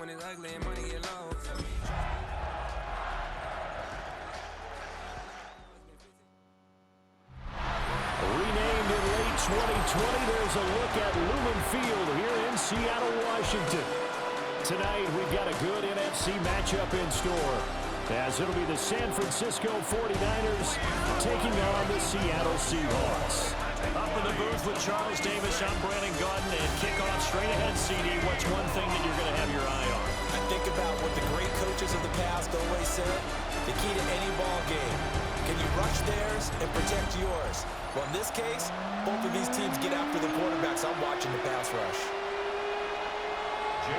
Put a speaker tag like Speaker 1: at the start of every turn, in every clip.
Speaker 1: when it's ugly and money get low.
Speaker 2: Renamed in late 2020, there's a look at Lumen Field here in Seattle, Washington. Tonight, we've got a good NFC matchup in store, as it'll be the San Francisco 49ers taking on the Seattle Seahawks. Up in the booth with Charles Davis, I'm Brandon Gaudin, and kickoff straight ahead, CD. What's one thing that you're going to have your eye on?
Speaker 3: I think about what the great coaches of the past always said, the key to any ball game. Can you rush theirs and protect yours? Well, in this case, both of these teams get after the quarterbacks. I'm watching the pass rush.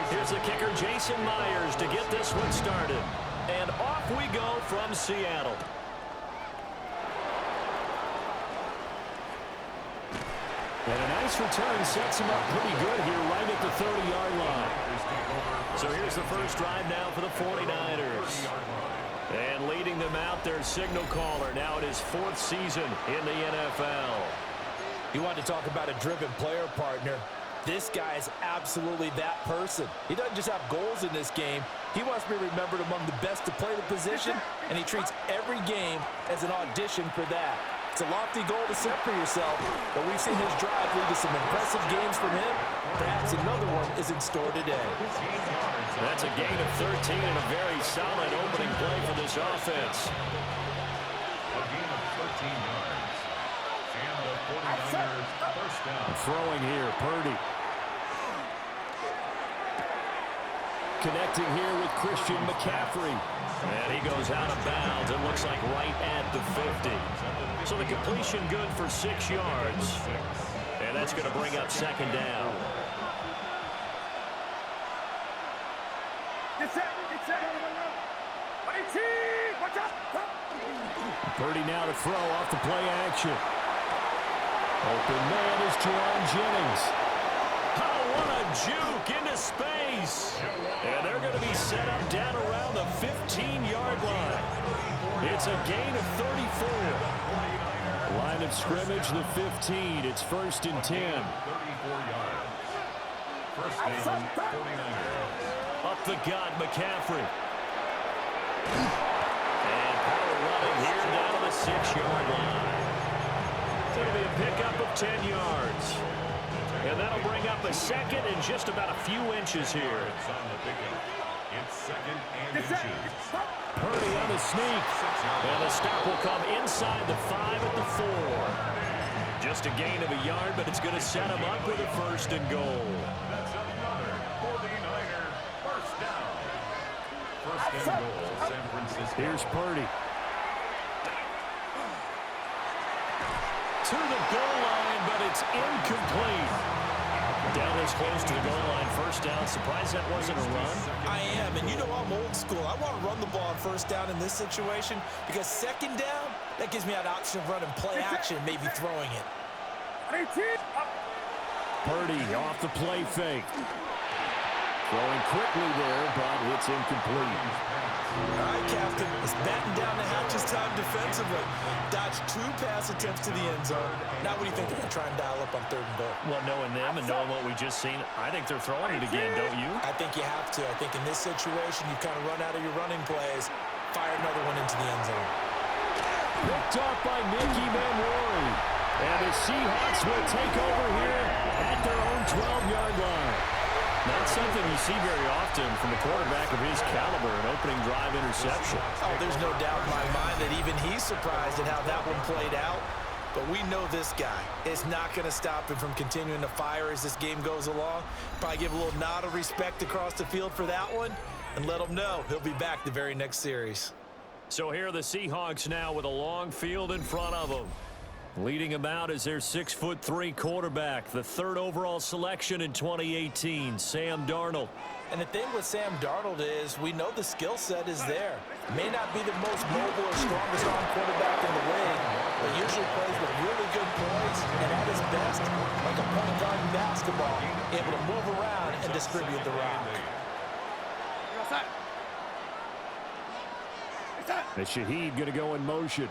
Speaker 2: Here's the kicker, Jason Myers, to get this one started. And off we go from Seattle. And a nice return sets him up pretty good here right at the 30-yard line. So here's the first drive now for the 49ers. And leading them out, their signal caller now in his 4th season in the NFL.
Speaker 3: You want to talk about a driven player, partner. This guy is absolutely that person. He doesn't just have goals in this game. He wants to be remembered among the best to play the position, and he treats every game as an audition for that. It's a lofty goal to set for yourself, but we've seen his drive lead to some impressive games from him. Perhaps another one is in store today.
Speaker 2: That's a gain of 13 and a very solid opening play for this offense.
Speaker 4: A gain of 13 yards. And the 49ers first down.
Speaker 2: Throwing here, Purdy. Connecting here with Christian McCaffrey. And he goes out of bounds. It looks like right at the 50. So the completion good for 6 yards. And that's going to bring up second down. Purdy now to throw off the play action. Open man is Jerron Jennings. Oh, what a juke into space. And they're going to be set up down around the 15-yard line. It's a gain of 34. Line of scrimmage, the 15. It's 1st and 10.
Speaker 4: 34 yards. First down, 49ers.
Speaker 2: Up the gut, McCaffrey. And power running here down to the 6-yard line. It's going to be a pickup of 10 yards. And that'll bring up a second and just about a few inches here.
Speaker 4: It's on the pickup. It's 2nd and inches.
Speaker 2: Purdy on the sneak. And the stop will come inside the 5 at the 4. Just a gain of a yard, but it's going to set him up with a 1st and goal.
Speaker 4: That's another 49er first down. 1st and goal, San Francisco.
Speaker 2: Here's Purdy. To the goal line, but it's incomplete. Down this close to the goal line, 1st down. Surprised that wasn't a run?
Speaker 3: I am, and you know I'm old school. I want to run the ball on 1st down in this situation because 2nd down, that gives me that option of running play action, maybe throwing it.
Speaker 2: Purdy off the play fake. Throwing quickly there, but it's incomplete.
Speaker 3: All right, Captain, it's batten down the hatches time defensively. Dodged 2 pass attempts to the end zone. Now what do you think they're going to try and dial up on 3rd and goal?
Speaker 2: Well, knowing them and knowing what we just seen, I think they're throwing it again, don't you?
Speaker 3: I think you have to. I think in this situation, you kind of run out of your running plays, fire another one into the end zone.
Speaker 2: Picked off by Nicky Manwari. And the Seahawks will take over here at their own 12-yard line. Not something you see very often from a quarterback of his caliber, an opening drive interception.
Speaker 3: Oh, there's no doubt in my mind that even he's surprised at how that one played out. But we know this guy is not going to stop him from continuing to fire as this game goes along. Probably give a little nod of respect across the field for that one and let him know he'll be back the very next series.
Speaker 2: So here are the Seahawks now with a long field in front of them. Leading them out is their 6'3" quarterback, the 3rd overall selection in 2018, Sam Darnold.
Speaker 3: And the thing with Sam Darnold is we know the skill set is there. May not be the most mobile or strongest arm quarterback in the league, but usually plays with really good poise and at his best, like a point guard in basketball, able to move around and distribute the rock.
Speaker 2: And Shaheed going to go in motion.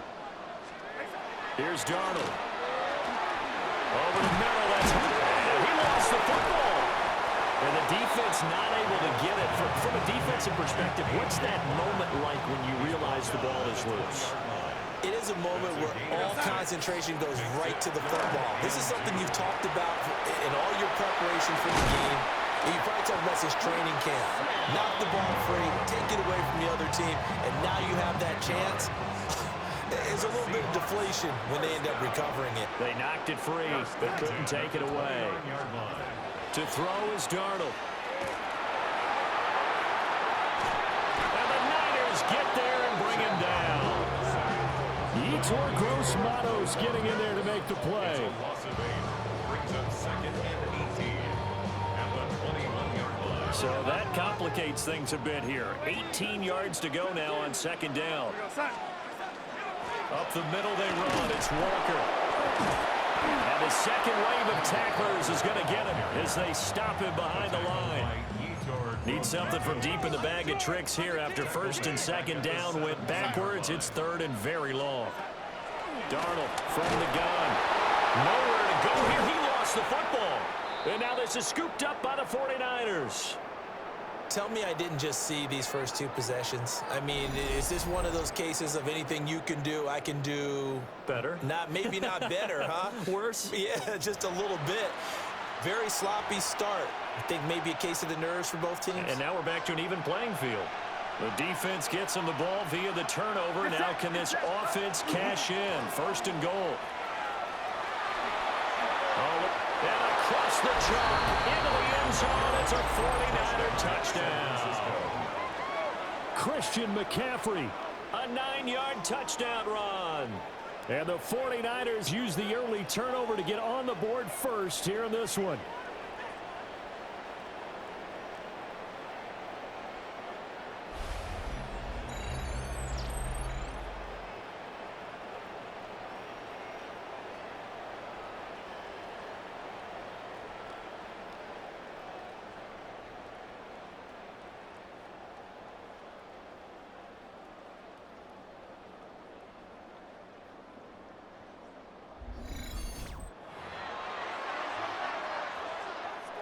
Speaker 2: Here's Darnold. Over the middle, that's he lost the football. And the defense not able to get it. From a defensive perspective, what's that moment like when you realize the ball is loose?
Speaker 3: It is a moment where all concentration goes right to the football. This is something you've talked about in all your preparation for the game. You probably talked about since training camp. Knock the ball free, take it away from the other team, and now you have that chance. There's a little bit of deflation when they end up recovering it.
Speaker 2: They knocked it free, but couldn't take it away. To throw is Darnold. And the Niners get there and bring him down. Yetur Gross-Matos getting in there to make the play.
Speaker 4: Brings up second and 18 at the 21-yard line.
Speaker 2: So that complicates things a bit here. 18 yards to go now on second down. Up the middle they run. It's Walker. And the second wave of tacklers is going to get him as they stop him behind the line. Need something from deep in the bag of tricks here after first and second down went backwards. It's third and very long. Darnold from the gun. Nowhere to go here. He lost the football. And now this is scooped up by the 49ers.
Speaker 3: Tell me I didn't just see these first two possessions. I mean, is this one of those cases of anything you can do, I can do
Speaker 2: better?
Speaker 3: Maybe not better, huh?
Speaker 2: Worse?
Speaker 3: Yeah, just a little bit. Very sloppy start. I think maybe a case of the nerves for both teams.
Speaker 2: And now we're back to an even playing field. The defense gets him the ball via the turnover. Now can this offense cash in? First and goal. And across the chalk into the end zone. It's a 49er touchdown. Christian McCaffrey, a 9-yard touchdown run. And the 49ers use the early turnover to get on the board first here in this one.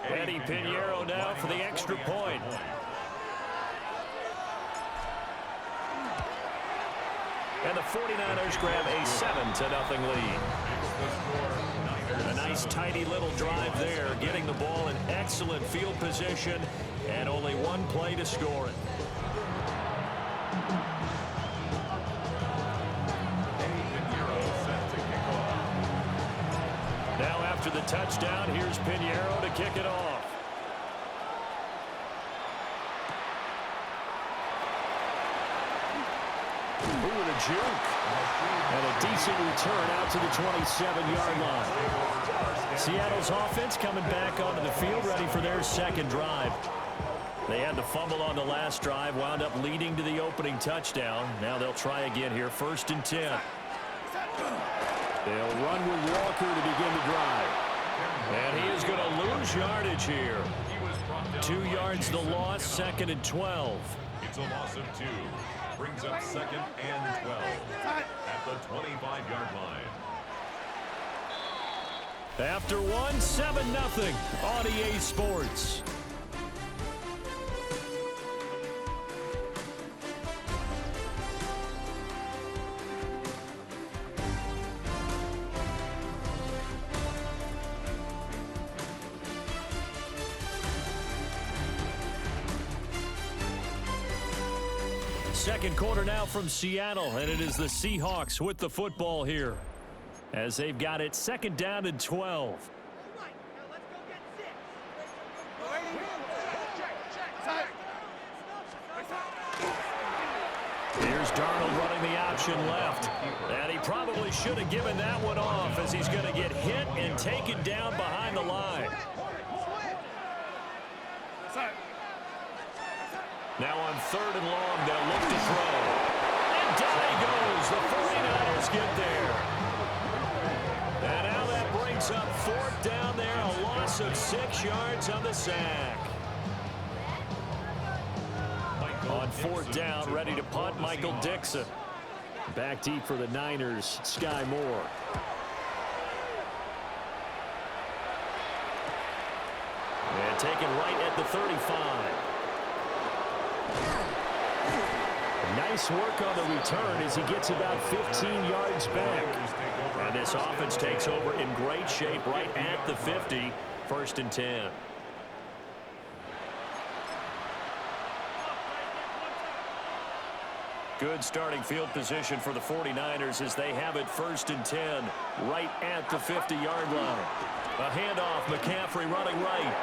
Speaker 2: Eddie Pinheiro now for the extra point. And the 49ers grab a 7-0 lead. A nice tidy little drive there, getting the ball in excellent field position and only one play to score it. Now after the touchdown, here's Pinheiro to kick it off. Ooh, and a juke. And a decent return out to the 27-yard line. Seattle's offense coming back onto the field, ready for their second drive. They had the fumble on the last drive, wound up leading to the opening touchdown. Now they'll try again here, first and 10. They'll run with Walker to begin the drive. And he is going to lose yardage here. 2 yards the loss, second and 12.
Speaker 4: It's a loss of 2. Brings up second and 12 at the 25-yard line.
Speaker 2: After one, 7-0 on EA Sports. Second quarter now from Seattle, and it is the Seahawks with the football here as they've got it second down and 12. Here's Darnold running the option left, and he probably should have given that one off as he's going to get hit and taken down behind the line. Now on third and long, they'll look to throw. And down he goes. The 49ers get there. And now that brings up fourth down there. A loss of 6 yards on the sack. On fourth down, ready to punt, Michael Dixon. Back deep for the Niners, Sky Moore. And taken right at the 35. Nice work on the return as he gets about 15 yards back. And this offense takes over in great shape right at the 50, 1st and 10. Good starting field position for the 49ers as they have it 1st and 10 right at the 50-yard line. A handoff, McCaffrey running right.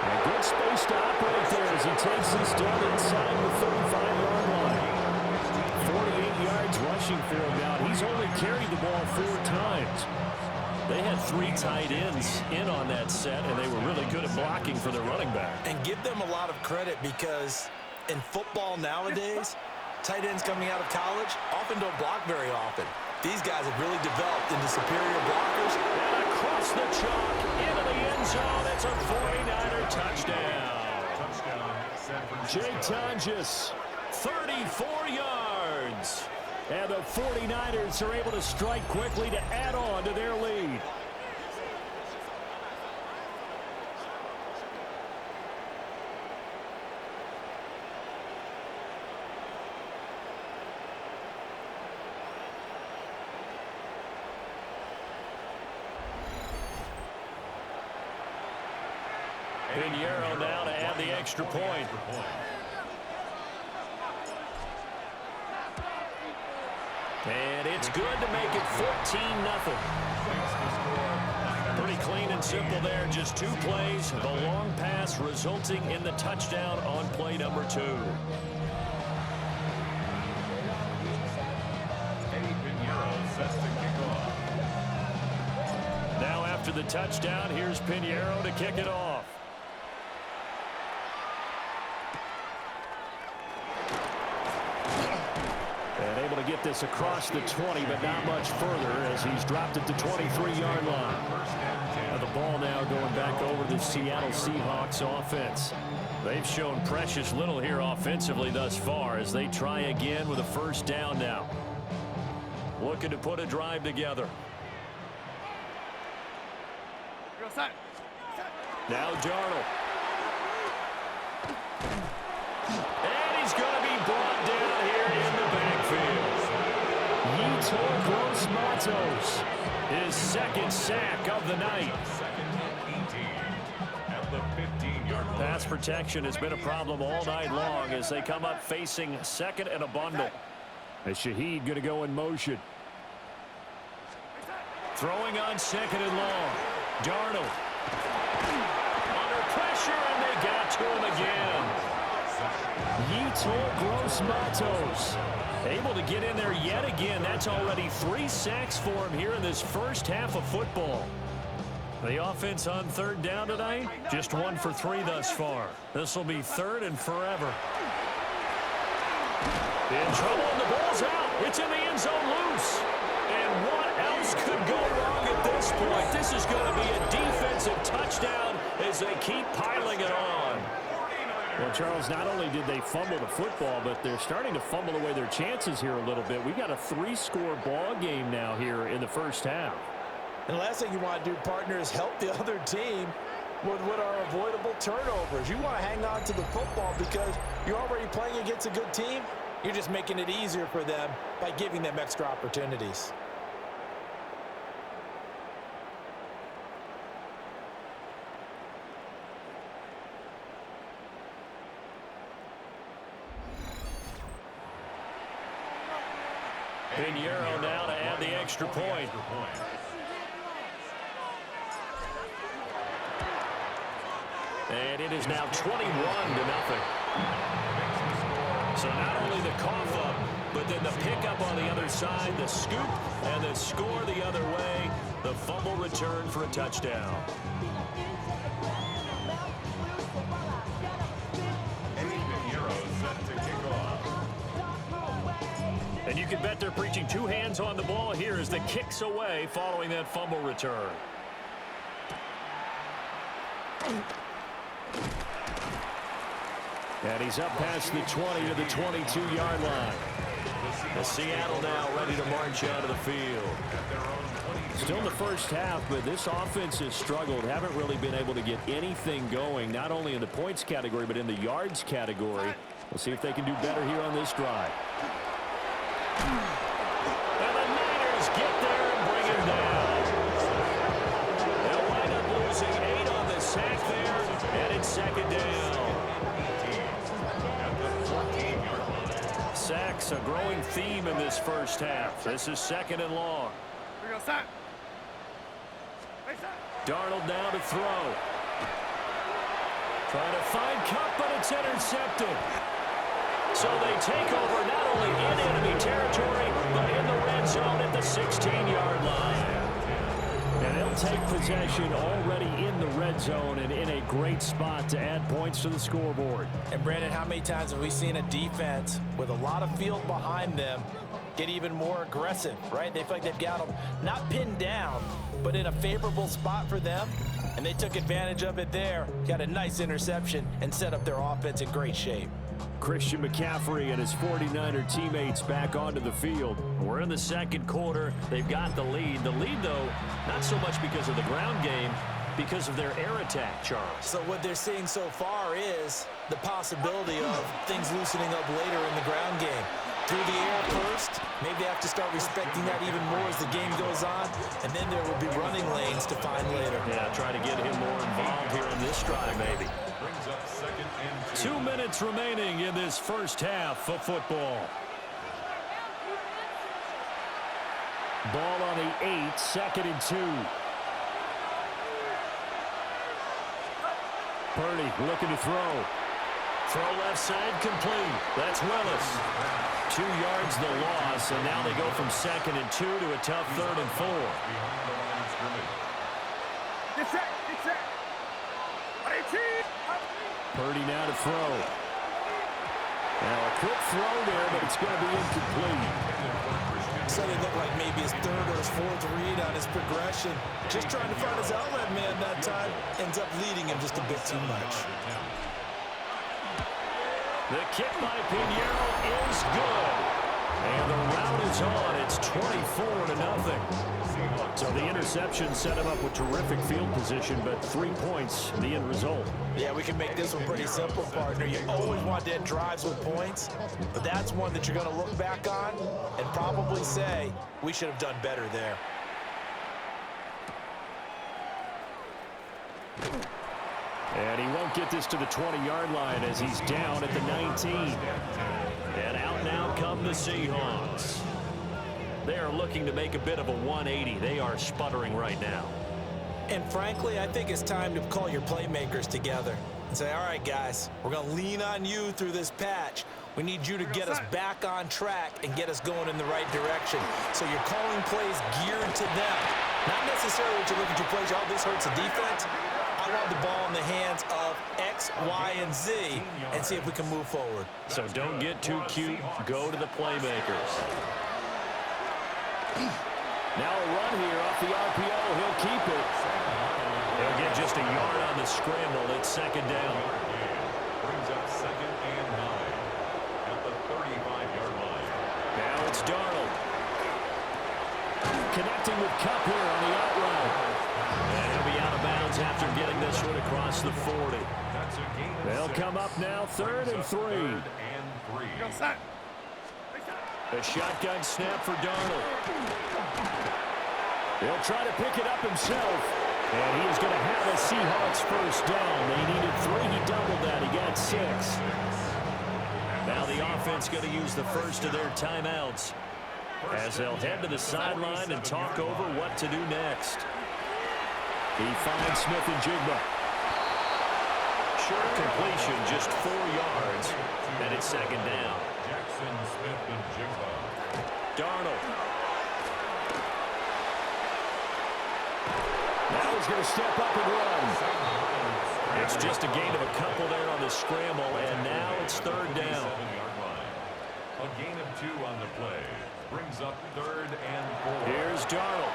Speaker 2: A good space to operate there as he takes this down inside the 35-yard line. 48 yards rushing for him now. He's only carried the ball 4 times. They had 3 tight ends in on that set, and they were really good at blocking for their running back.
Speaker 3: And give them a lot of credit because in football nowadays, tight ends coming out of college often don't block very often. These guys have really developed into superior blockers.
Speaker 2: And across the chalk, into the end zone. It's a 49er touchdown. Jake Tonjes, 34 yards. And the 49ers are able to strike quickly to add on to their lead. Pinheiro now to add the extra point. And it's good to make it 14-0. Pretty clean and simple there. Just 2 plays. The long pass resulting in the touchdown on play number 2. Now after the touchdown, here's Pinheiro to kick it off. And able to get this across the 20, but not much further as he's dropped it to 23-yard line. The ball now going back over to the Seattle Seahawks offense. They've shown precious little here offensively thus far as they try again with a 1st down now. Looking to put a drive together. Now Darnold. And he's going to be brought down here in the backfield. Yetur Gross-Matos, his 2nd sack of the night. Pass protection has been a problem all night long as they come up facing 2nd and a bundle. As Shaheed going to go in motion. Throwing on 2nd and long. Darnold. Under pressure, and they got to him again. Yetur Gross-Matos able to get in there yet again. That's already 3 sacks for him here in this first half of football. The offense on 3rd down tonight, just 1 for 3 thus far. This will be 3rd and forever. In trouble, and the ball's out. It's in the end zone loose. And what else could go wrong at this point? This is going to be a defensive touchdown as they keep piling it on. Well, Charles, not only did they fumble the football, but they're starting to fumble away their chances here a little bit. We got a 3-score ball game now here in the first half.
Speaker 3: And the last thing you want to do, partner, is help the other team with what are avoidable turnovers. You want to hang on to the football because you're already playing against a good team. You're just making it easier for them by giving them extra opportunities.
Speaker 2: Pinheiro now to add the extra point. And it is now 21-0. So not only the cough up, but then the pickup on the other side, the scoop, and the score the other way. The fumble return for a touchdown. And you can bet they're preaching 2 hands on the ball here as the kick's away following that fumble return. And he's up past the 20 to the 22-yard line. Seattle now ready to march out of the field. Still in the first half, but this offense has struggled. Haven't really been able to get anything going, not only in the points category, but in the yards category. We'll see if they can do better here on this drive. And the Niners get there and bring him down. They'll wind up losing 8 on the sack there, and it's second down. Sacks, a growing theme in this first half. This is second and long. Darnold now to throw. Trying to find Cup, but it's intercepted. So they take over not only in enemy territory, but in the red zone at the 16-yard line. And they'll take possession already in the red zone and in a great spot to add points to the scoreboard.
Speaker 3: And Brandon, how many times have we seen a defense with a lot of field behind them get even more aggressive, right? They feel like they've got them not pinned down, but in a favorable spot for them. And they took advantage of it there, got a nice interception, and set up their offense in great shape.
Speaker 2: Christian McCaffrey and his 49er teammates back onto the field. We're in the second quarter. They've got the lead. The lead, though, not so much because of the ground game, because of their air attack, Charles.
Speaker 3: So what they're seeing so far is the possibility of things loosening up later in the ground game. Through the air first, maybe they have to start respecting that even more as the game goes on, and then there will be running lanes to find later.
Speaker 2: Yeah, try to get him more involved here in this drive, maybe. 2 minutes remaining in this first half of football. Ball on the 8, second and 2. Purdy looking to throw. Throw left side complete. That's Willis. 2 yards the loss, and now they go from second and 2 to a tough third and 4. Purdy now to throw. Now a quick throw there, but it's going to be incomplete.
Speaker 3: So they look like maybe his third or his fourth read on his progression. Just trying to find his outlet man that time. Ends up leading him just a bit too much.
Speaker 2: The kick by Pinheiro is good. And the route is on. It's 24-0. So the interception set him up with terrific field position, but 3 points, the end result.
Speaker 3: Yeah, we can make this one pretty simple, partner. You always want to end drives with points, but that's one that you're going to look back on and probably say, we should have done better there.
Speaker 2: And he won't get this to the 20-yard line as he's down at the 19. And out now come the Seahawks. They are looking to make a bit of a 180. They are sputtering right now.
Speaker 3: And frankly, I think it's time to call your playmakers together and say, all right, guys, we're going to lean on you through this patch. We need you to get us back on track and get us going in the right direction. So you're calling plays geared to them. Not necessarily what you look at your plays, oh, this hurts the defense. I want the ball in the hands of X, Y, and Z and see if we can move forward.
Speaker 2: So don't get too cute. Go to the playmakers. Now a run here off the RPO. He'll keep it. He'll get just a yard on the scramble. It's second down.
Speaker 4: Brings up second and 9 at the 35-yard line.
Speaker 2: Now it's Darnold. Connecting with Cup here on the out route. And he'll be out of bounds after getting this one across the 40. They'll come up now, 3rd and 3. A shotgun snap for Darnold. He'll try to pick it up himself. And he is going to have a Seahawks first down. They needed 3. He doubled that. He got 6. Now the offense going to use the first of their timeouts as they'll head to the sideline and talk over what to do next. He finds Smith and Jigba. Short completion, just 4 yards, and it's second down.
Speaker 4: Jackson, Smith, and Jigba.
Speaker 2: Darnold. Now he's going to step up and run. It's just a gain of a couple there on the scramble, and now it's 3rd down.
Speaker 4: A gain of 2 on the play. Brings up 3rd and 4.
Speaker 2: Here's Darnold.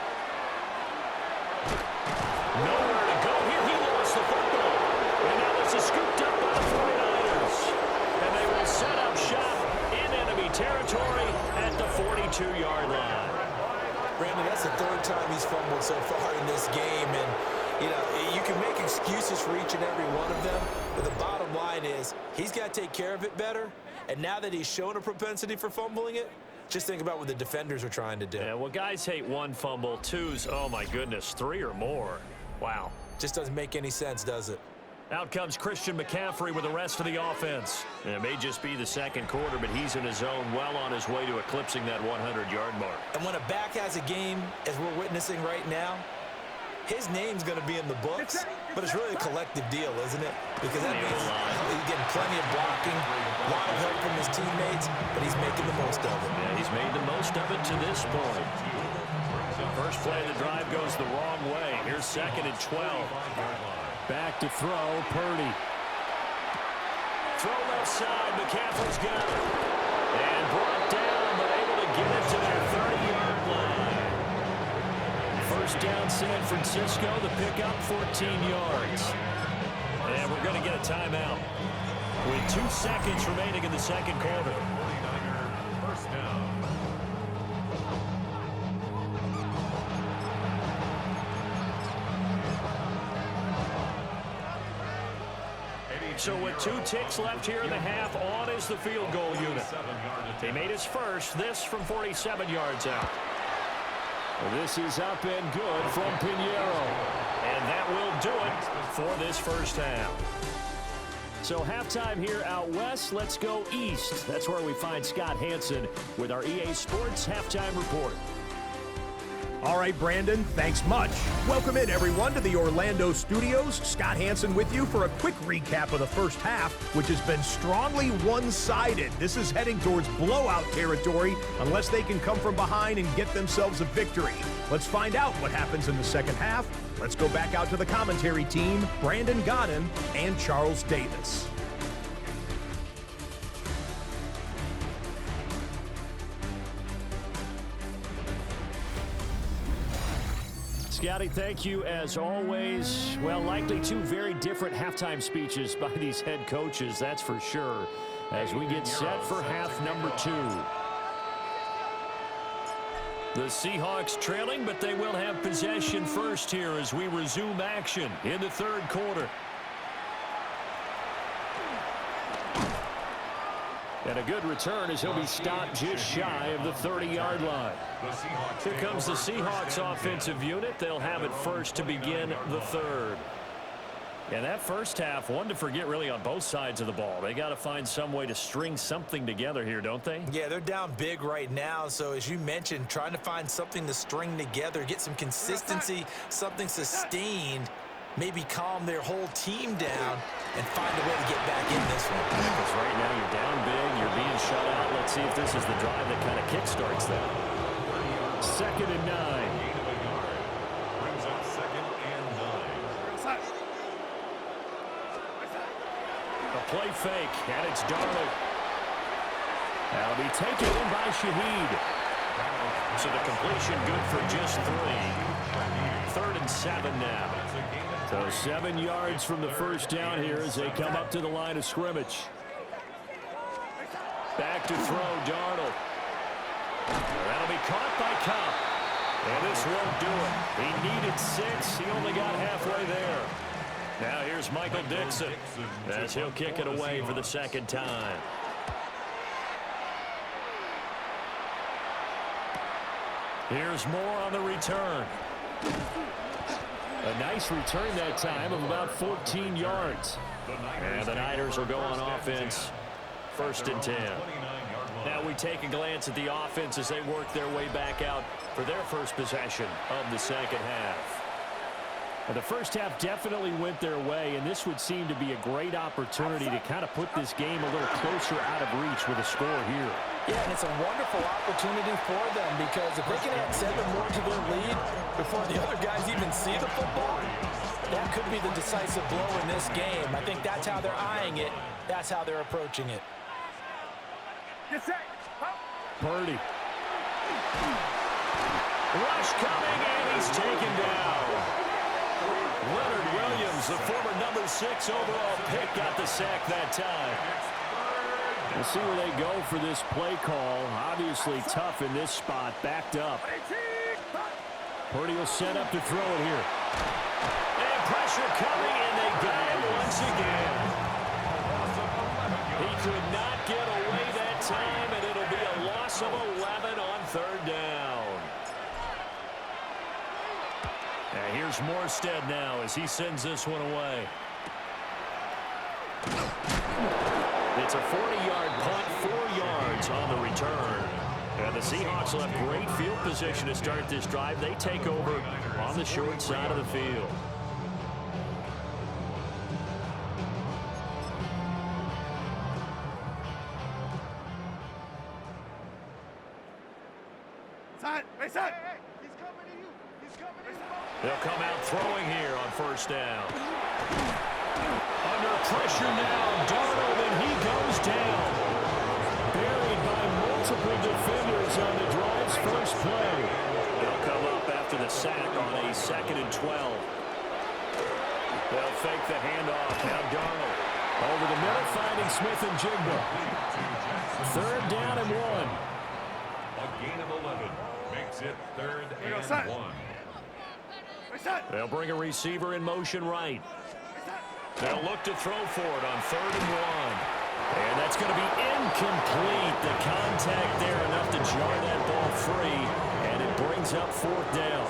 Speaker 2: Nowhere to go here. He lost the football. And now this is scooped up by the 49ers. And they will set up shop in enemy territory at the 32-yard line.
Speaker 3: Brandon, that's the third time he's fumbled so far in this game. And, you know, you can make excuses for each and every one of them, but the bottom line is he's got to take care of it better. And now that he's shown a propensity for fumbling it, just think about what the defenders are trying to do.
Speaker 2: Yeah, well, guys hate one fumble, twos, oh, my goodness, 3 or more. Wow.
Speaker 3: Just doesn't make any sense, does it?
Speaker 2: Out comes Christian McCaffrey with the rest of the offense. It may just be the second quarter, but he's in his zone, well on his way to eclipsing that 100-yard mark.
Speaker 3: And when a back has a game, as we're witnessing right now, his name's going to be in the books, but it's really a collective deal, isn't it? Because that means he's getting plenty of blocking, a lot of help from his teammates, but he's making the most of it.
Speaker 2: Yeah, he's made the most of it to this point. First play of the drive goes the wrong way. Here's 2nd and 12. Back to throw, Purdy. Throw left side, McCaffrey's got it. And brought down, but able to get it to their 30-yard line. First down, San Francisco, the pickup, 14 yards. And we're going to get a timeout with 2 seconds remaining in the second quarter.
Speaker 4: First down.
Speaker 2: So with 2 ticks left here in the half, on is the field goal unit. He made his first, this from 47 yards out. Well, this is up and good from Pinheiro. And that will do it for this first half. So halftime here out west, let's go east. That's where we find Scott Hansen with our EA Sports Halftime Report.
Speaker 1: All right, Brandon, thanks much. Welcome in, everyone, to the Orlando studios. Scott Hansen with you for a quick recap of the first half, which has been strongly one-sided. This is heading towards blowout territory unless they can come from behind and get themselves a victory. Let's find out what happens in the second half. Let's go back out to the commentary team, Brandon Godden and Charles Davis.
Speaker 2: Scotty, thank you as always. Well, likely 2 very different halftime speeches by these head coaches, that's for sure, as we get set for half number 2. The Seahawks trailing, but they will have possession first here as we resume action in the third quarter. And a good return as he'll be stopped just shy of the 30-yard line. Here comes the Seahawks offensive unit. They'll have it first to begin the third. And that first half, one to forget really on both sides of the ball. They got to find some way to string something together here, don't they?
Speaker 3: Yeah, they're down big right now. So as you mentioned, trying to find something to string together, get some consistency, something sustained, maybe calm their whole team down and find a way to get back in this one.
Speaker 2: Because right now you're down big, you're being shut out. Let's see if this is the drive that kind of kickstarts that. 2nd and 9.
Speaker 4: Brings up 2nd and 9.
Speaker 2: A play fake, and it's Darnold. That'll be taken in by Shaheed. So the completion good for just 3. 3rd and 7 now. So 7 yards from the first down here as they come up to the line of scrimmage. Back to throw, Darnold. That'll be caught by Cobb. And this won't do it. He needed 6. He only got halfway there. Now here's Michael Dixon as he'll kick it away for the second time. Here's more on the return. A nice return that time of about 14 yards. And the Niners will go on offense, 1st and 10. Now we take a glance at the offense as they work their way back out for their first possession of the second half. And the first half definitely went their way, and this would seem to be a great opportunity to kind of put this game a little closer out of reach with a score here.
Speaker 3: Yeah, and it's a wonderful opportunity for them because if they can add 7 more to their lead before the other guys even see the football, that could be the decisive blow in this game. I think that's how they're eyeing it. That's how they're approaching it.
Speaker 2: Purdy. Rush coming, and he's taken down. Leonard Williams, the former number 6 overall pick, got the sack that time. We'll see where they go for this play call. Obviously tough in this spot, backed up. Purdy will set up to throw it here. And pressure coming, and they got him once again. He could not get away that time, and it'll be a loss of 11 on third down. And here's Morstead now as he sends this one away. It's a 40-yard punt, 4 yards on the return. And the Seahawks will have great field position to start this drive. They take over on the short side of the field. They'll come out throwing here on first down. Under pressure now, Darnold, and he goes down. Buried by multiple defenders on the drive's first play. They'll come up after the sack on a 2nd and 12. They'll fake the handoff. Now Darnold over the middle, finding Smith and Jigba. 3rd down and 1.
Speaker 4: A gain of 11 makes it 3rd and 1.
Speaker 2: They'll bring a receiver in motion right. They'll look to throw for it on 3rd and 1. And that's going to be incomplete. The contact there enough to jar that ball free. And it brings up 4th down.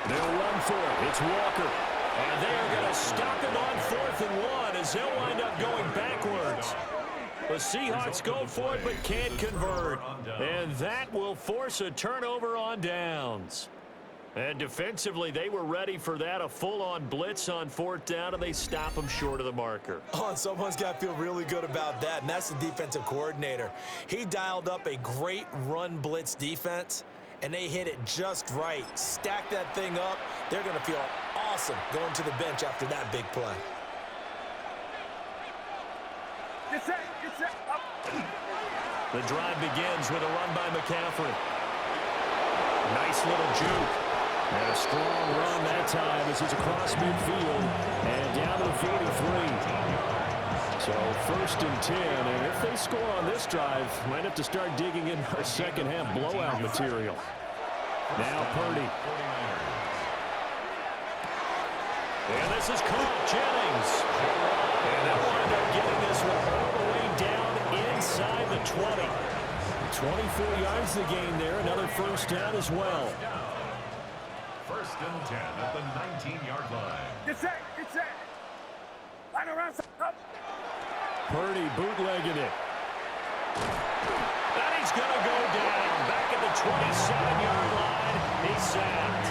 Speaker 2: They'll run for it. It's Walker. And they're going to stop it on 4th and 1 as they'll wind up going backwards. The Seahawks go for it but can't convert. And that will force a turnover on downs. And defensively, they were ready for that. A full-on blitz on 4th down, and they stop them short of the marker.
Speaker 3: Oh, someone's got to feel really good about that, and that's the defensive coordinator. He dialed up a great run blitz defense, and they hit it just right. Stack that thing up. They're going to feel awesome going to the bench after that big play.
Speaker 2: The drive begins with a run by McCaffrey. Nice little juke. And a strong run that time as he's across midfield and down to the 43. So 1st and 10, and if they score on this drive, might have to start digging in our second half blowout material. Now Purdy. And this is caught. Jennings. And they'll wind up getting this one all the way down inside the 20. 24 yards to gain there. Another 1st down as well.
Speaker 4: 1st and 10 at the 19-yard line.
Speaker 5: Get set. Line around.
Speaker 2: Purdy bootlegging it. And he's going to go down. Back at the 27-yard line. He's sacked.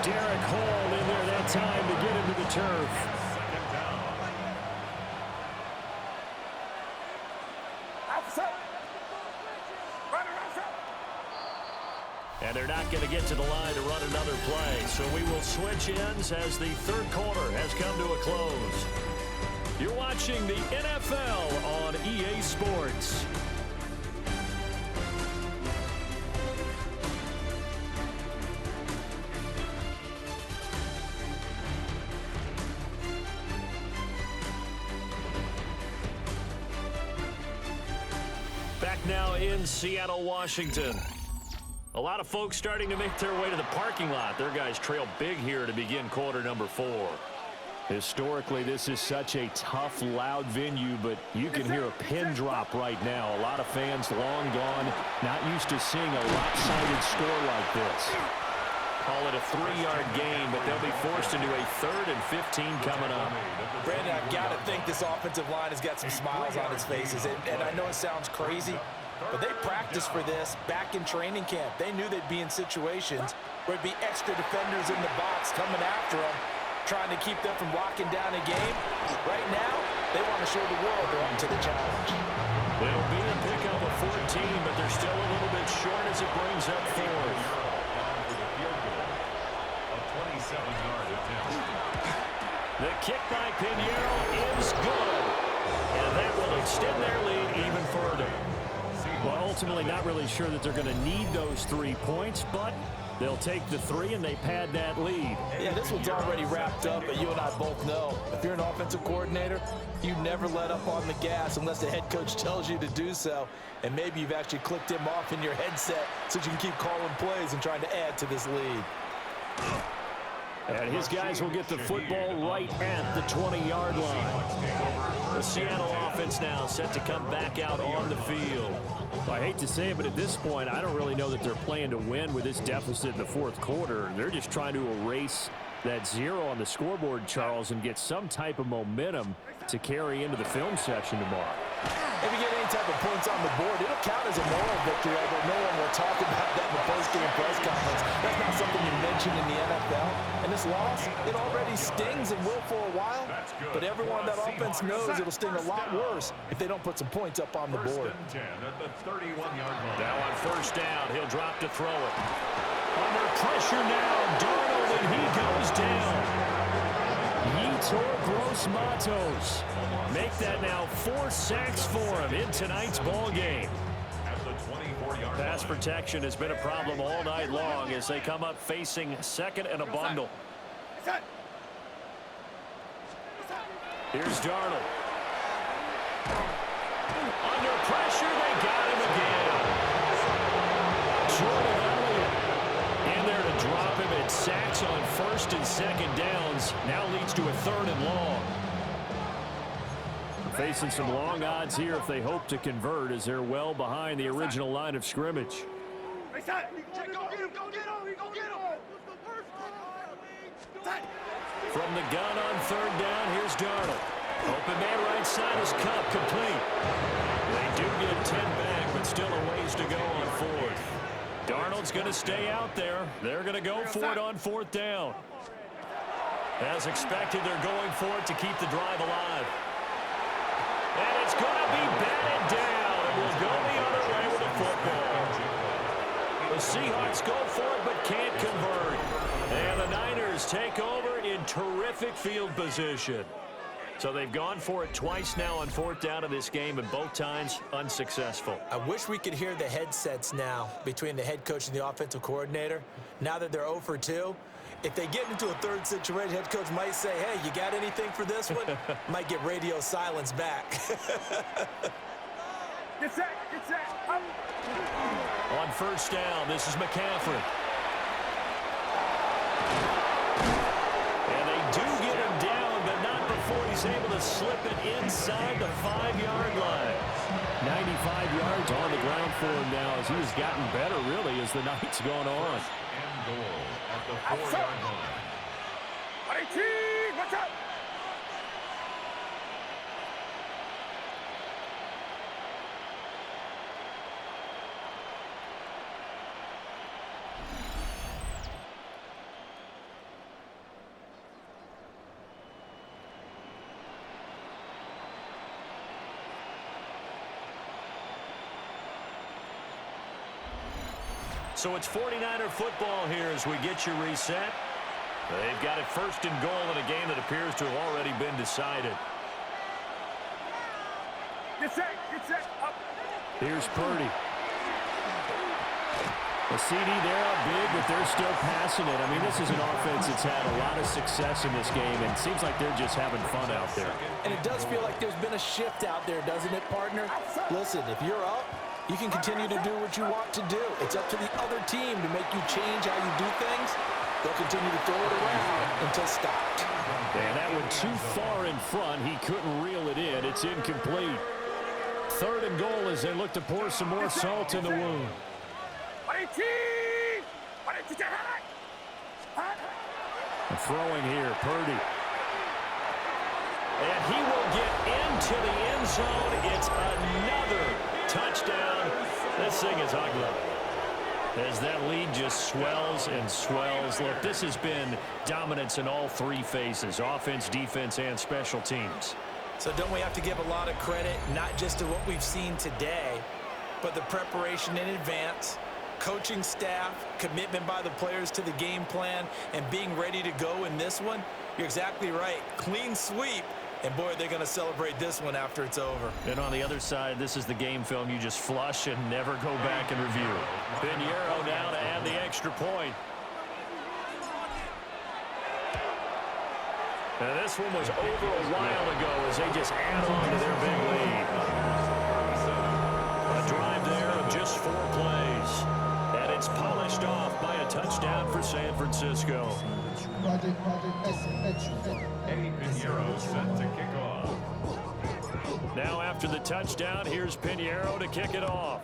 Speaker 2: Derek Hall in there that time to get him to the turf. And they're not going to get to the line to run another play. So we will switch ends as the 3rd quarter has come to a close. You're watching the NFL on EA Sports. Back now in Seattle, Washington. A lot of folks starting to make their way to the parking lot. Their guys trail big here to begin quarter number 4. Historically, this is such a tough, loud venue, but you can hear a pin drop right now. A lot of fans long gone, not used to seeing a lopsided score like this. Call it a 3-yard gain, but they'll be forced into a 3rd and 15 coming up.
Speaker 3: Brandon, I've got to think this offensive line has got some smiles on its faces, and I know it sounds crazy, but they practiced for this back in training camp. They knew they'd be in situations where there'd be extra defenders in the box coming after them, trying to keep them from locking down a game. Right now, they want to show the world they're up to the challenge.
Speaker 2: They'll be a pickup of 14, but they're still a little bit short as it brings up 4th. The kick by Pinheiro is good, and that will extend their lead even further. Well, ultimately not really sure that they're going to need those 3 points, but They'll take the 3, and they pad that lead.
Speaker 3: Yeah, this one's already wrapped up, but you and I both know if you're an offensive coordinator, you never let up on the gas unless the head coach tells you to do so. And maybe you've actually clicked him off in your headset so you can keep calling plays and trying to add to this lead.
Speaker 2: And his guys will get the football right at the 20-yard line. The Seattle offense now set to come back out on the field. I hate to say it, but at this point, I don't really know that they're playing to win with this deficit in the fourth quarter. They're just trying to erase that 0 on the scoreboard, Charles, and get some type of momentum to carry into the film session tomorrow.
Speaker 3: If you get any type of points on the board, it'll count as a moral victory, although no one will talk about that in the post-game press conference. That's not something you mention in the NFL. And this loss, it already stings and will for a while, but everyone on that offense knows it'll sting a lot worse if they don't put some points up on the board.
Speaker 4: First and 10 at the 31-yard line.
Speaker 2: Now on first down, he'll drop to throw it. Under pressure now, Darnold, and he goes down. Yetur Gross-Matos. Make that now 4 sacks for him in tonight's ball game.
Speaker 4: At the 24-yard
Speaker 2: Pass protection has been a problem all night long as they come up facing second and a bundle. Here's Darnold. Under pressure, they got him again. Jordan Elliott in there to drop him, and sacks on first and second downs. Now leads to a 3rd and long. Facing some long odds here if they hope to convert, as they're well behind the original line of scrimmage. From the gun on 3rd down, here's Darnold. Open man right side is Cup, complete. They do get 10 back, but still a ways to go on 4th. Darnold's going to stay out there. They're going to go for it on 4th down. As expected, they're going for it to keep the drive alive. And it's going to be batted down, and we'll go the other way with the football. The Seahawks go for it, but can't convert. And the Niners take over in terrific field position. So they've gone for it twice now on 4th down in this game, and both times unsuccessful.
Speaker 3: I wish we could hear the headsets now between the head coach and the offensive coordinator. Now that they're 0 for 2, if they get into a 3rd situation, head coach might say, hey, you got anything for this one? Might get radio silence back.
Speaker 5: Get set, up.
Speaker 2: On 1st down, this is McCaffrey. And they do get him down, but not before he's able to slip it inside the 5-yard line. 95 yards on the ground for him now as he's gotten better, really, as the night's gone on.
Speaker 4: and goal at the 4-yard line.
Speaker 5: Watch out!
Speaker 2: So it's 49er football here as we get you reset. They've got it 1st and goal in a game that appears to have already been decided.
Speaker 5: Get set, up.
Speaker 2: Here's Purdy. A CD there out big, but they're still passing it. I mean, this is an offense that's had a lot of success in this game, and it seems like they're just having fun out there.
Speaker 3: And it does feel like there's been a shift out there, doesn't it, partner? Listen, if you're up, you can continue to do what you want to do. It's up to the other team to make you change how you do things. They'll continue to throw it around until stopped.
Speaker 2: And that one too far in front. He couldn't reel it in. It's incomplete. 3rd and goal as they look to pour some more salt in the wound. Throwing here, Purdy. And he will get into the end zone. It's another touchdown. This thing is ugly. As that lead just swells and swells. Look, this has been dominance in all 3 phases, offense, defense, and special teams.
Speaker 3: So don't we have to give a lot of credit, not just to what we've seen today, but the preparation in advance, coaching staff, commitment by the players to the game plan, and being ready to go in this one? You're exactly right. Clean sweep. And, boy, they're going to celebrate this one after it's over.
Speaker 2: And on the other side, this is the game film you just flush and never go back and review. Pinheiro now to add the extra extra point. And this one was over a while ago as they just add on to their big lead. A drive there of just 4 plays. And it's polished off by a touchdown for San Francisco.
Speaker 4: Eddie Pinheiro set to kick off.
Speaker 2: Now after the touchdown, here's Pinheiro to kick it off.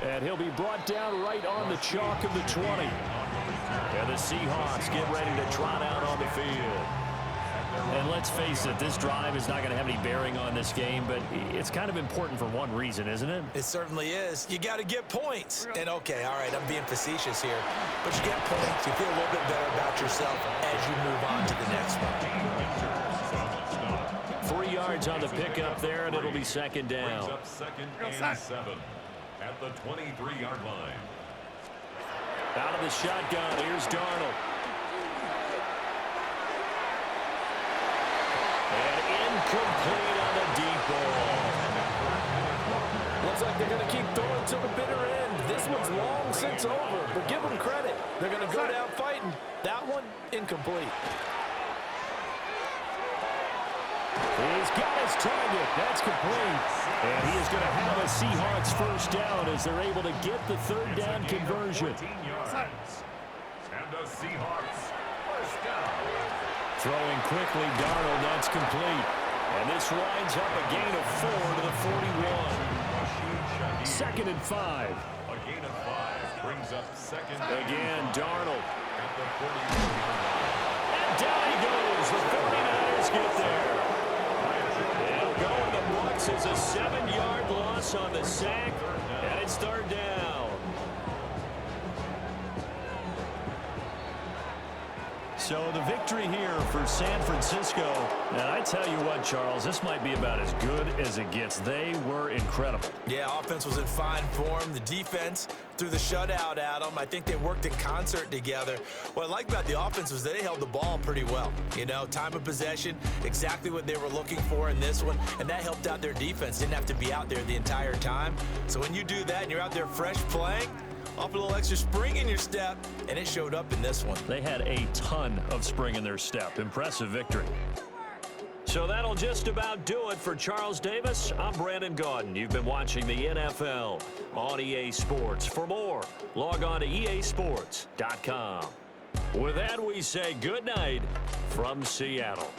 Speaker 2: And he'll be brought down right on the chalk of the 20. And the Seahawks get ready to trot out on the field. And let's face it, this drive is not going to have any bearing on this game, but it's kind of important for one reason, isn't it?
Speaker 3: It certainly is. You got to get points. And okay, all right, I'm being facetious here, but you get points. You feel a little bit better about yourself as you move on to the next one.
Speaker 2: 3 yards on the pickup there, and it'll be second down.
Speaker 4: Brings up second and 7 at the 23-yard line.
Speaker 2: Out of the shotgun, here's Darnold. And incomplete on the deep ball.
Speaker 3: Looks like they're going to keep throwing to the bitter end. This one's long since over, but give them credit. They're going to go down fighting. That one, incomplete.
Speaker 2: He's got his target. That's complete. And he is going to have a Seahawks first down as they're able to get the third down conversion.
Speaker 4: And the Seahawks first down.
Speaker 2: Throwing quickly, Darnold, that's complete. And this winds up a gain of 4 to the 41. Second and 5.
Speaker 4: A gain of 5 brings up second.
Speaker 2: Again, Darnold.
Speaker 4: At the 41-yard line.
Speaker 2: And down he goes. The 49ers get there. It'll go in the books as a 7-yard loss on the sack. And it's third down. So the victory here for San Francisco. And I tell you what, Charles, this might be about as good as it gets. They were incredible.
Speaker 3: Yeah, offense was in fine form. The defense threw the shutout at them. I think they worked in concert together. What I like about the offense was they held the ball pretty well. You know, time of possession, exactly what they were looking for in this one, and that helped out their defense. Didn't have to be out there the entire time. So when you do that and you're out there fresh playing, off a little extra spring in your step, and it showed up in this one.
Speaker 2: They had a ton of spring in their step. Impressive victory. So that'll just about do it for Charles Davis. I'm Brandon Gaudin. You've been watching the NFL on EA Sports. For more, log on to easports.com. With that, we say good night from Seattle.